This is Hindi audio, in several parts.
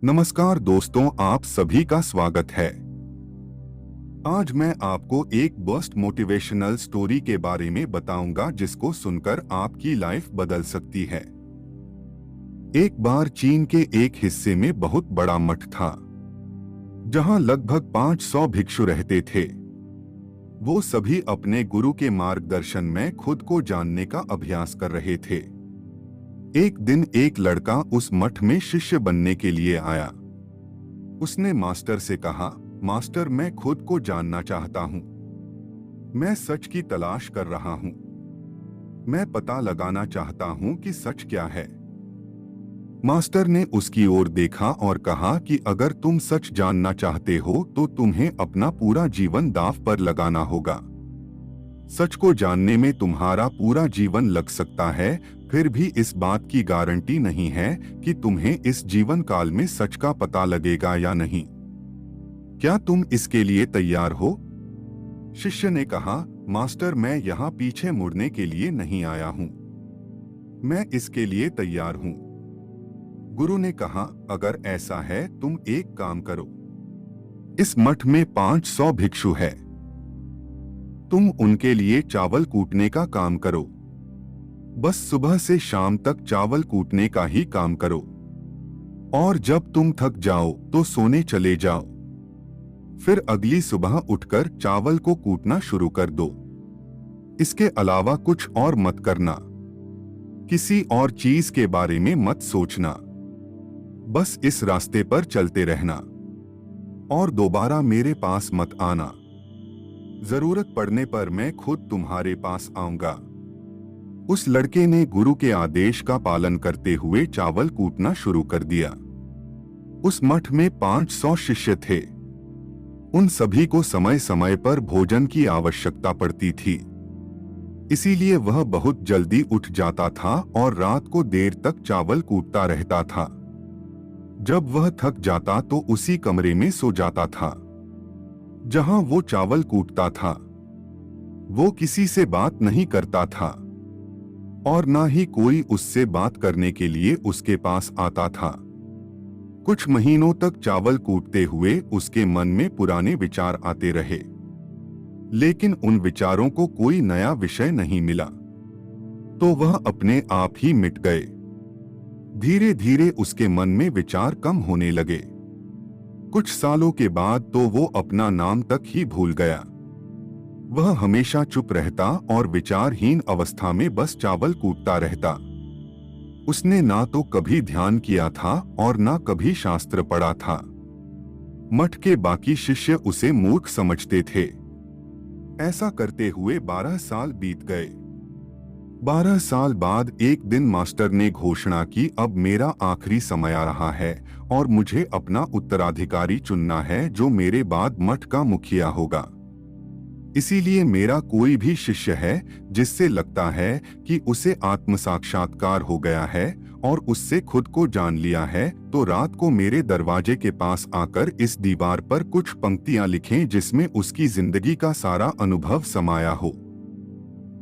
नमस्कार दोस्तों, आप सभी का स्वागत है। आज मैं आपको एक बर्स्ट मोटिवेशनल स्टोरी के बारे में बताऊंगा जिसको सुनकर आपकी लाइफ बदल सकती है। एक बार चीन के एक हिस्से में बहुत बड़ा मठ था जहां लगभग 500 भिक्षु रहते थे। वो सभी अपने गुरु के मार्गदर्शन में खुद को जानने का अभ्यास कर रहे थे। एक दिन एक लड़का उस मठ में शिष्य बनने के लिए आया। उसने मास्टर से कहा, मास्टर, मैं खुद को जानना चाहता हूँ। मैं सच की तलाश कर रहा हूँ। मैं पता लगाना चाहता हूँ कि सच क्या है। मास्टर ने उसकी ओर देखा और कहा कि अगर तुम सच जानना चाहते हो तो तुम्हें अपना पूरा जीवन दांव पर लगाना होगा। सच को जानने में तुम्हारा पूरा जीवन लग सकता है, फिर भी इस बात की गारंटी नहीं है कि तुम्हें इस जीवन काल में सच का पता लगेगा या नहीं। क्या तुम इसके लिए तैयार हो? शिष्य ने कहा, मास्टर, मैं यहाँ पीछे मुड़ने के लिए नहीं आया हूँ। मैं इसके लिए तैयार हूँ। गुरु ने कहा, अगर ऐसा है तुम एक काम करो। इस मठ में 500 भिक्षु है। तुम उनके लिए चावल कूटने का काम करो। बस सुबह से शाम तक चावल कूटने का ही काम करो, और जब तुम थक जाओ तो सोने चले जाओ। फिर अगली सुबह उठकर चावल को कूटना शुरू कर दो। इसके अलावा कुछ और मत करना। किसी और चीज के बारे में मत सोचना। बस इस रास्ते पर चलते रहना और दोबारा मेरे पास मत आना। जरूरत पड़ने पर मैं खुद तुम्हारे पास आऊंगा। उस लड़के ने गुरु के आदेश का पालन करते हुए चावल कूटना शुरू कर दिया। उस मठ में 500 शिष्य थे। उन सभी को समय समय पर भोजन की आवश्यकता पड़ती थी, इसीलिए वह बहुत जल्दी उठ जाता था और रात को देर तक चावल कूटता रहता था। जब वह थक जाता तो उसी कमरे में सो जाता था जहां वो चावल कूटता था। वो किसी से बात नहीं करता था और ना ही कोई उससे बात करने के लिए उसके पास आता था। कुछ महीनों तक चावल कूटते हुए उसके मन में पुराने विचार आते रहे, लेकिन उन विचारों को कोई नया विषय नहीं मिला, तो वह अपने आप ही मिट गए। धीरे धीरे उसके मन में विचार कम होने लगे। कुछ सालों के बाद तो वो अपना नाम तक ही भूल गया। वह हमेशा चुप रहता और विचारहीन अवस्था में बस चावल कूटता रहता। उसने ना तो कभी ध्यान किया था और ना कभी शास्त्र पढ़ा था। मठ के बाकी शिष्य उसे मूर्ख समझते थे। ऐसा करते हुए 12 साल बीत गए। 12 साल बाद एक दिन मास्टर ने घोषणा की, अब मेरा आखिरी समय आ रहा है और मुझे अपना उत्तराधिकारी चुनना है जो मेरे बाद मठ का मुखिया होगा। इसीलिए मेरा कोई भी शिष्य है जिससे लगता है कि उसे आत्म साक्षात्कार हो गया है और उससे खुद को जान लिया है, तो रात को मेरे दरवाजे के पास आकर इस दीवार पर कुछ पंक्तियां लिखें जिसमें उसकी जिंदगी का सारा अनुभव समाया हो।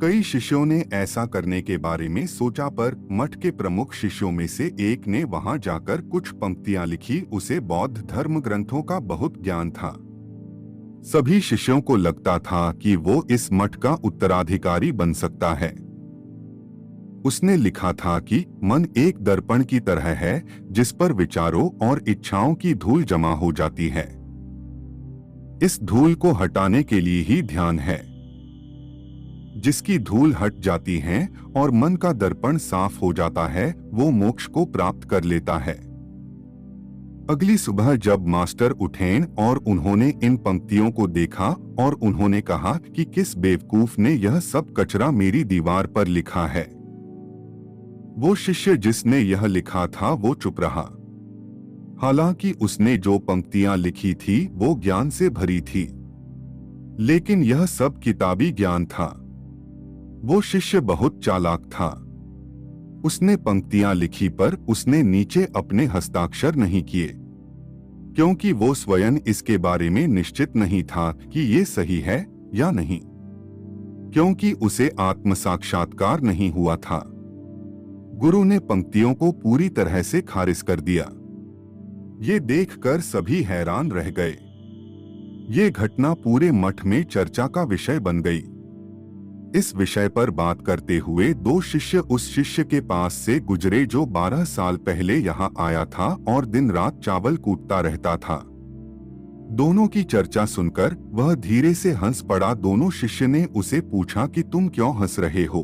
कई शिष्यों ने ऐसा करने के बारे में सोचा, पर मठ के प्रमुख शिष्यों में से एक ने वहां जाकर कुछ पंक्तियां लिखी। उसे बौद्ध धर्म ग्रंथों का बहुत ज्ञान था। सभी शिष्यों को लगता था कि वो इस मठ का उत्तराधिकारी बन सकता है। उसने लिखा था कि मन एक दर्पण की तरह है जिस पर विचारों और इच्छाओं की धूल जमा हो जाती है। इस धूल को हटाने के लिए ही ध्यान है। जिसकी धूल हट जाती है और मन का दर्पण साफ हो जाता है, वो मोक्ष को प्राप्त कर लेता है। अगली सुबह जब मास्टर उठे और उन्होंने इन पंक्तियों को देखा और उन्होंने कहा कि किस बेवकूफ ने यह सब कचरा मेरी दीवार पर लिखा है। वो शिष्य जिसने यह लिखा था वो चुप रहा। हालांकि उसने जो पंक्तियां लिखी थी वो ज्ञान से भरी थी, लेकिन यह सब किताबी ज्ञान था। वो शिष्य बहुत चालाक था। उसने पंक्तियां लिखी पर उसने नीचे अपने हस्ताक्षर नहीं किए, क्योंकि वो स्वयं इसके बारे में निश्चित नहीं था कि ये सही है या नहीं, क्योंकि उसे आत्म साक्षात्कार नहीं हुआ था। गुरु ने पंक्तियों को पूरी तरह से खारिज कर दिया। ये देखकर सभी हैरान रह गए। ये घटना पूरे मठ में चर्चा का विषय बन गई। इस विषय पर बात करते हुए दो शिष्य उस शिष्य के पास से गुजरे जो 12 साल पहले यहाँ आया था और दिन रात चावल कूटता रहता था। दोनों की चर्चा सुनकर वह धीरे से हंस पड़ा। दोनों शिष्य ने उसे पूछा कि तुम क्यों हंस रहे हो?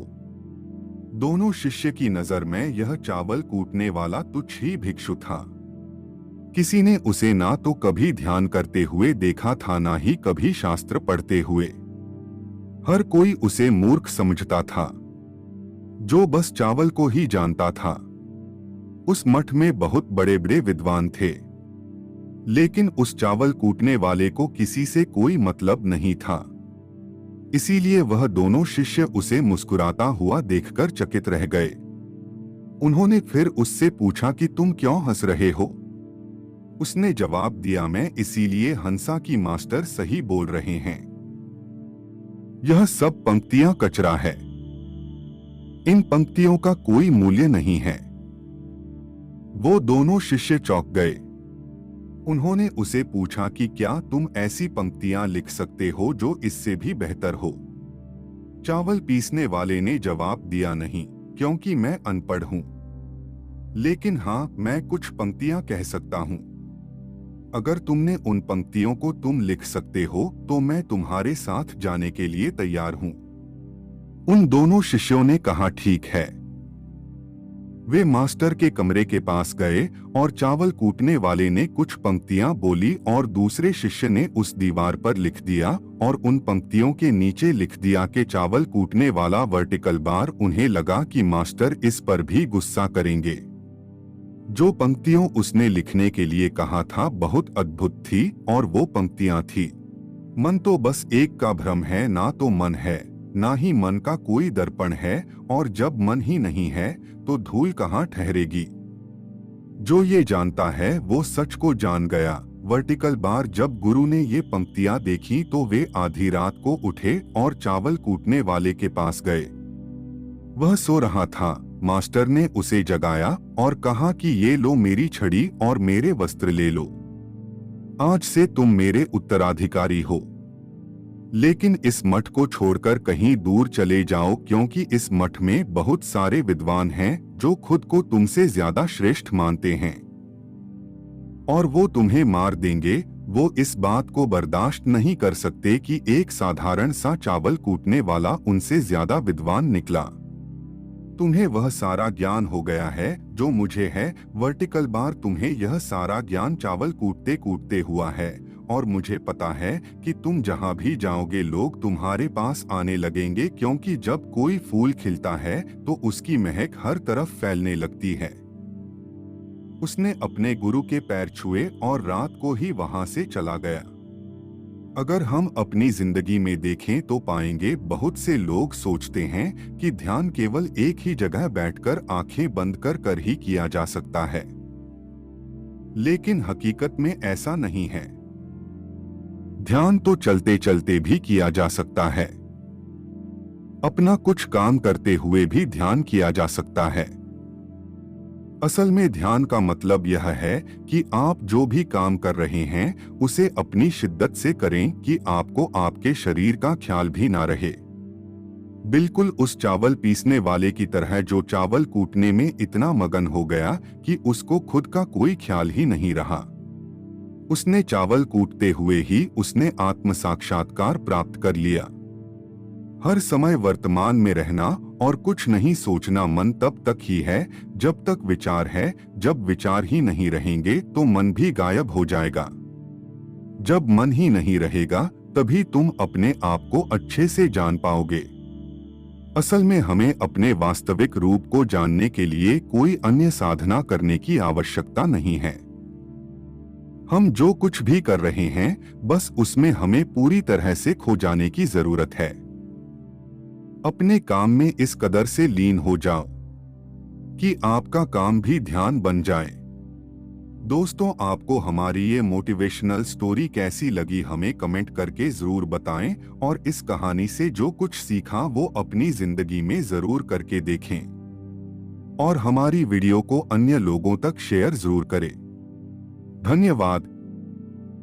दोनों शिष्य की नजर में यह चावल कूटने वाला तुच्छ ही भिक्षु था। किसी ने उसे ना तो कभी ध्यान करते हुए देखा था, ना ही कभी शास्त्र पढ़ते हुए। हर कोई उसे मूर्ख समझता था, जो बस चावल को ही जानता था। उस मठ में बहुत बड़े बड़े विद्वान थे, लेकिन उस चावल कूटने वाले को किसी से कोई मतलब नहीं था। इसीलिए वह दोनों शिष्य उसे मुस्कुराता हुआ देखकर चकित रह गए। उन्होंने फिर उससे पूछा कि तुम क्यों हंस रहे हो? उसने जवाब दिया, मैं इसीलिए हंसा कि मास्टर सही बोल रहे हैं। यह सब पंक्तियां कचरा है। इन पंक्तियों का कोई मूल्य नहीं है। वो दोनों शिष्य चौंक गए। उन्होंने उसे पूछा कि क्या तुम ऐसी पंक्तियां लिख सकते हो जो इससे भी बेहतर हो? चावल पीसने वाले ने जवाब दिया, नहीं, क्योंकि मैं अनपढ़ हूं। लेकिन हाँ, मैं कुछ पंक्तियां कह सकता हूं। अगर तुमने उन पंक्तियों को तुम लिख सकते हो तो मैं तुम्हारे साथ जाने के लिए तैयार हूं। उन दोनों शिष्यों ने कहा, ठीक है। वे मास्टर के कमरे के पास गए और चावल कूटने वाले ने कुछ पंक्तियां बोली और दूसरे शिष्य ने उस दीवार पर लिख दिया और उन पंक्तियों के नीचे लिख दिया कि चावल कूटने वाला वर्टिकल बार। उन्हें लगा कि मास्टर इस पर भी गुस्सा करेंगे। जो पंक्तियों उसने लिखने के लिए कहा था बहुत अद्भुत थी और वो पंक्तियां थी, मन तो बस एक का भ्रम है, ना तो मन है, ना ही मन का कोई दर्पण है, और जब मन ही नहीं है तो धूल कहाँ ठहरेगी। जो ये जानता है वो सच को जान गया। Vertical bar. जब गुरु ने ये पंक्तियां देखी तो वे आधी रात को उठे और चावल कूटने वाले के पास गए। वह सो रहा था। मास्टर ने उसे जगाया और कहा कि ये लो मेरी छड़ी और मेरे वस्त्र ले लो। आज से तुम मेरे उत्तराधिकारी हो। लेकिन इस मठ को छोड़कर कहीं दूर चले जाओ, क्योंकि इस मठ में बहुत सारे विद्वान हैं जो खुद को तुमसे ज्यादा श्रेष्ठ मानते हैं और वो तुम्हें मार देंगे। वो इस बात को बर्दाश्त नहीं कर सकते कि एक साधारण सा चावल कूटने वाला उनसे ज्यादा विद्वान निकला। तुम्हें वह सारा ज्ञान हो गया है जो मुझे है। वर्टिकल बार, तुम्हें यह सारा ज्ञान चावल कूटते कूटते हुआ है और मुझे पता है कि तुम जहां भी जाओगे लोग तुम्हारे पास आने लगेंगे, क्योंकि जब कोई फूल खिलता है तो उसकी महक हर तरफ फैलने लगती है। उसने अपने गुरु के पैर छुए और रात को ही वहां से चला गया। अगर हम अपनी जिंदगी में देखें तो पाएंगे बहुत से लोग सोचते हैं कि ध्यान केवल एक ही जगह बैठकर आंखें बंद कर ही किया जा सकता है, लेकिन हकीकत में ऐसा नहीं है। ध्यान तो चलते चलते भी किया जा सकता है। अपना कुछ काम करते हुए भी ध्यान किया जा सकता है। असल में ध्यान का मतलब यह है कि आप जो भी काम कर रहे हैं उसे अपनी शिद्दत से करें कि आपको आपके शरीर का ख्याल भी ना रहे। बिल्कुल उस चावल पीसने वाले की तरह जो चावल कूटने में इतना मगन हो गया कि उसको खुद का कोई ख्याल ही नहीं रहा। उसने चावल कूटते हुए ही उसने आत्म साक्षात्कार प्राप्त कर लिया। हर समय वर्तमान में रहना और कुछ नहीं सोचना मन तब तक ही है जब तक विचार है। जब विचार ही नहीं रहेंगे तो मन भी गायब हो जाएगा। जब मन ही नहीं रहेगा तभी तुम अपने आप को अच्छे से जान पाओगे। असल में हमें अपने वास्तविक रूप को जानने के लिए कोई अन्य साधना करने की आवश्यकता नहीं है। हम जो कुछ भी कर रहे हैं बस उसमें हमें पूरी तरह से खो जाने की जरूरत है। अपने काम में इस कदर से लीन हो जाओ कि आपका काम भी ध्यान बन जाए। दोस्तों, आपको हमारी ये मोटिवेशनल स्टोरी कैसी लगी हमें कमेंट करके जरूर बताएं और इस कहानी से जो कुछ सीखा वो अपनी जिंदगी में जरूर करके देखें और हमारी वीडियो को अन्य लोगों तक शेयर जरूर करें। धन्यवाद।